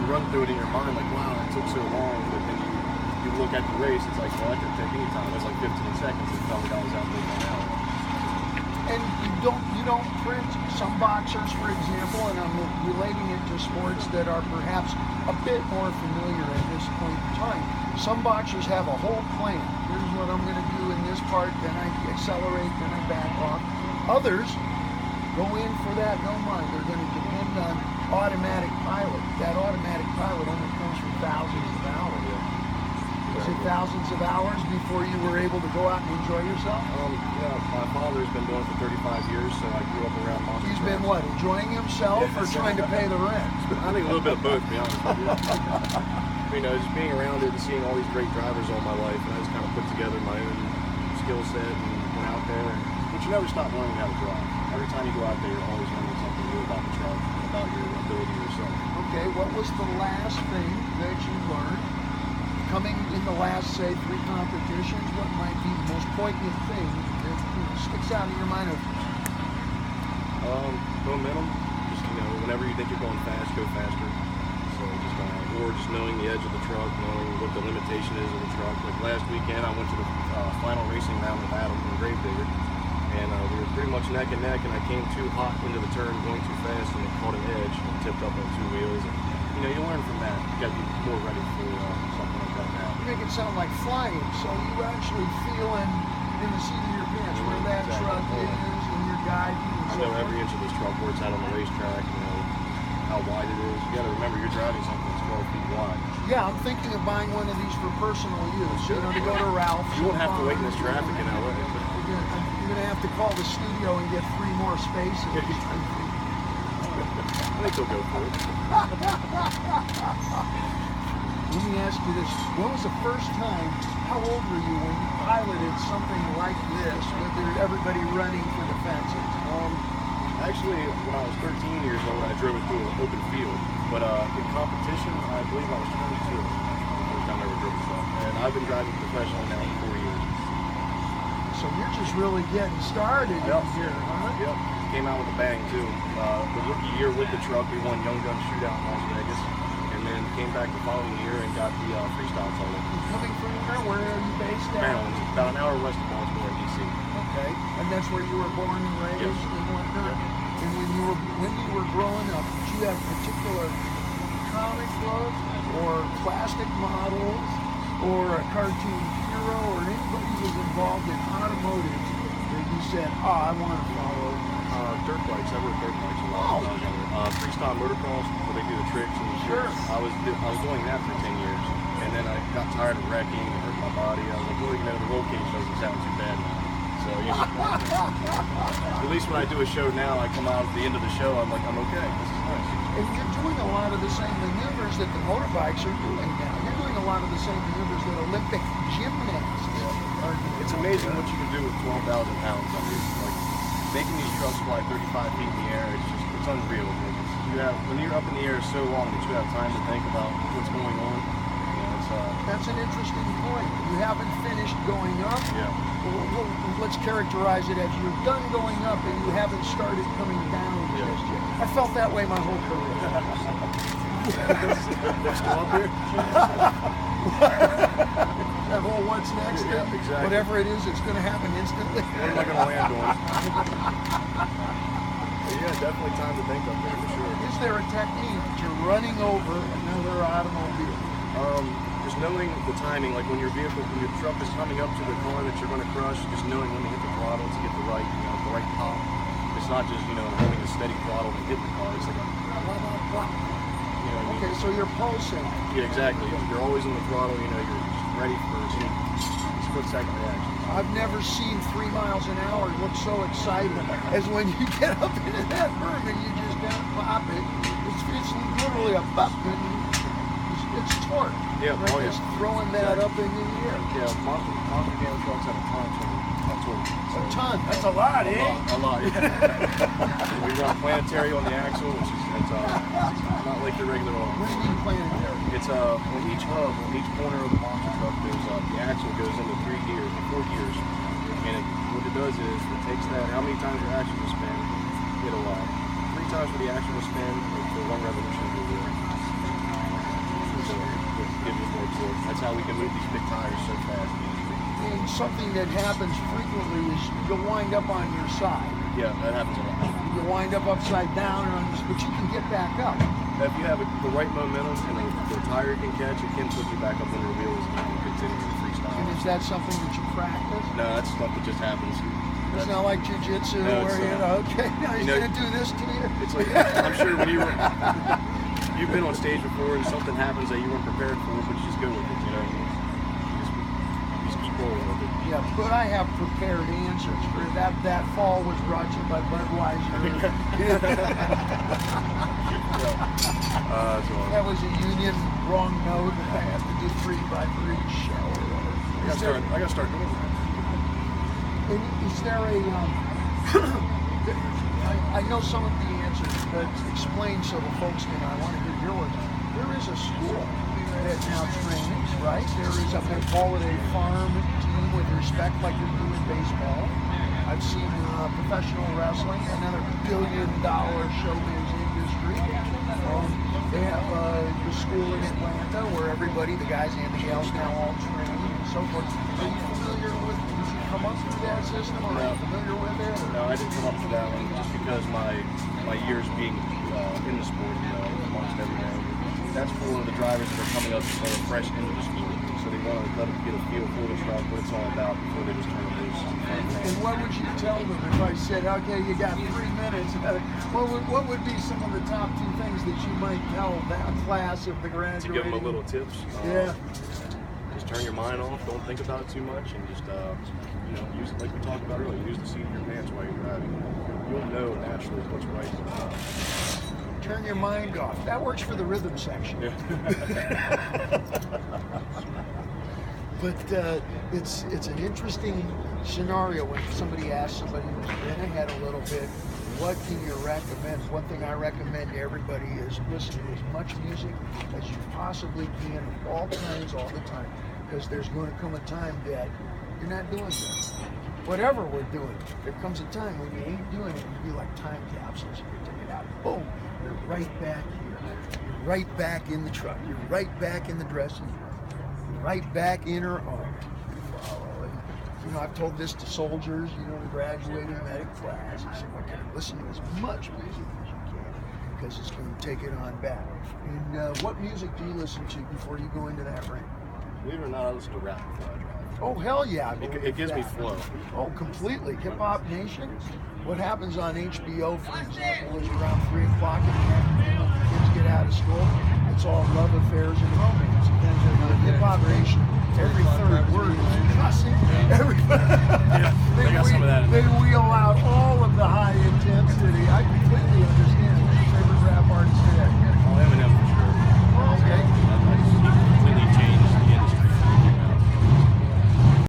run through it in your mind like, wow, it took so long, but then you look at the race, it's like, well, that didn't take any time. It was like 15 seconds until the guy was out there by now. And you don't print some boxers, for example, and I'm relating it to sports that are perhaps a bit more familiar at this point in time. Some boxers have a whole plan. Here's what I'm going to do in this part, then I accelerate, then I back off. Others go in for that, no mind. They're going to depend on automatic pilot. That automatic pilot only comes from thousands of hours. Was it thousands of hours before you were able to go out and enjoy yourself? Yeah, my father's been doing it for 35 years, so I grew up around monster He's trucks. been what, enjoying himself or trying to pay the rent? I think a little bit of both, to be honest with you. You know, just being around it and seeing all these great drivers all my life, and I just kind of put together my own skill set and went out there. But you never stop learning how to drive. Every time you go out there, you're always learning something new about the truck and about your ability yourself. Okay, what was the last thing that you learned coming in the last, say, 3 competitions? What might be the most poignant thing that sticks out in your mind? Momentum. Just, you know, whenever you think you're going fast, go faster. So or just knowing the edge of the truck, knowing what the limitation is of the truck. Like last weekend, I went to the final racing round with Adam and Gravedigger, and we were pretty much neck and neck, and I came too hot into the turn, going too fast, and it caught an edge and tipped up on 2 wheels. And, you know, you learn from that. You got to be more ready for something like that now. You make it sound like flying, so you actually feeling in the seat of your pants where that truck is, and you're guiding. I know every inch of this truck, where it's at on the racetrack, you know, how wide it is. You got to remember, you're driving something that's 12 feet wide. Yeah, I'm thinking of buying one of these for personal use. You know, to go to Ralph's. You won't have to wait in this traffic in LA. You're going to have to call the studio and get 3 more spaces. I think they'll go for it. Let me ask you this. When was the first time, how old were you when you piloted something like this, with everybody running for the fences? Actually, when I was 13 years old, I drove it through an open field. But in competition, I believe I was 22 the first time I ever drove a truck. And I've been driving professionally now for 4 years. So you're just really getting started here, huh? Yep. Came out with a bang, too. The rookie year with the truck, we won Young Gun Shootout in Las Vegas. And then came back the following year and got the freestyle title. Coming from where are you based at? Maryland, about an hour west of Baltimore, D.C. Okay, and that's where you were born and raised and whatnot. Yep. And when you were growing up, did you have particular comic book or plastic models or a cartoon hero or anybody who was involved in automotive that you said, oh, I want to follow? Dirt bikes. I rode dirt bikes a lot when I was younger. Freestyle motocross, where they do the tricks and the Sure. I was doing that for 10 years, and then I got tired of wrecking and hurting my body. I was like, well, you know, the roll cage doesn't sound too bad now. So, you know, at least when I do a show now, I come out at the end of the show, I'm like, I'm okay. This is nice. And you're doing a lot of the same maneuvers that the motorbikes are doing now. You're doing a lot of the same maneuvers that Olympic gymnasts are doing. It's amazing what you can do with 12,000 pounds. I mean, like, making these trucks fly 35 feet in the air, it's unreal. When you're up in the air so long that you have time to think about what's going on. That's an interesting point. You haven't finished going up. Yeah. Well, let's characterize it as you're done going up and you haven't started coming down just yet. I felt that way my whole career. Next up here? That whole what's next thing? Exactly. Whatever it is, it's going to happen instantly. What am I going to land on? Yeah, definitely time to think up there for sure. Is there a technique that you're running over another automobile? Just knowing the timing, like when your truck is coming up to the car that you're going to crush, just knowing when to hit the throttle to get the right pop. It's not just, holding a steady throttle and hitting the car. It's like a blah, blah, blah, blah. You know what I mean? Okay, so you're pulsing. Yeah, exactly. You're always on the throttle, you're just ready for split-second reaction. I've never seen 3 miles an hour look so exciting as when you get up into that berm and you just gotta pop it. It's literally a button. It's torque. Yeah, right? oh yeah. Just throwing that up into the air. Yeah, monster game trucks have a ton of torque. A ton. That's a lot, eh? A lot. Yeah. We run planetary on the axle, which is not like the regular one. What do you mean planetary? It's on each hub, on each corner of the monster truck, there's the axle goes into 4 gears, and what it does is it takes that. How many times your axle will spin? It'll 3 times for the axle will spin for 1 revolution of the wheel. so it gives us more torque. That's how we can move these big tires so fast. And something that happens frequently is you'll wind up on your side. Yeah, that happens a lot. You wind up upside down, but you can get back up. If you have the right momentum and the tire can catch, it can flip you back up under the wheels and you can continue to freestyle. And is that something that you practice? No, that's stuff that just happens. It's not like jiu-jitsu where okay, now he's going to do this to you. It's like, I'm sure when you've been on stage before and something happens that you weren't prepared for, but you just go with it, you know. You just keep rolling with it. Yeah, but I have prepared answers for that. That fall was brought to you by Budweiser. That's awesome. That was a Union wrong note that I have to do 3x3 show. I got to start doing that. And is there a, I know some of the answers, but explain so the folks can, I want to hear yours. There is a school that now trains, right? There is, I'm going to call it a farm team with respect like you're doing baseball. I've seen professional wrestling, another billion-dollar showbiz industry. They have the school in Atlanta where everybody, the guys and the gals now all train and so forth. Are you familiar with, did you come up through that system or are you familiar with it? Or? No, I didn't come up through that one just because my years being in the sport, you know, amongst everything. That's for the drivers that are coming up fresh into the sport. So they want to let them get a feel for the truck, what it's all about before they just turn it loose. And what would you tell them if I said, okay, you got 3 minutes? What would be some of the top 2 things that you might tell that class of the graduating? To give them a little tips. Yeah. Just turn your mind off. Don't think about it too much, and just you know, use it like we talked about earlier. Use the seat of your pants while you're driving. You'll know naturally what's right. Turn your mind off. That works for the rhythm section. Yeah. But it's an interesting scenario when somebody asks somebody who's been ahead a little bit, what can you recommend? One thing I recommend to everybody is listen to as much music as you possibly can of all kinds, all the time. Because there's going to come a time that you're not doing this. Whatever we're doing, there comes a time when you ain't doing it, you'll be like time capsules. You take it out, boom, you're right back here. You're right back in the truck. You're right back in the dressing room. You're right back in her arm. You know, I've told this to soldiers, you know, the graduating medic class. I said, okay, listen to as much music as you can, because it's going to take it on back. And what music do you listen to before you go into that ring? Believe it or not, I listen to rap before I drive. Oh, hell yeah. It gives me flow. Oh, completely. Hip Hop Nation. What happens on HBO, for example, is around 3 o'clock in the afternoon when the kids get out of school. It's all love affairs and romance. Hip Hop Nation, every third word is cussing.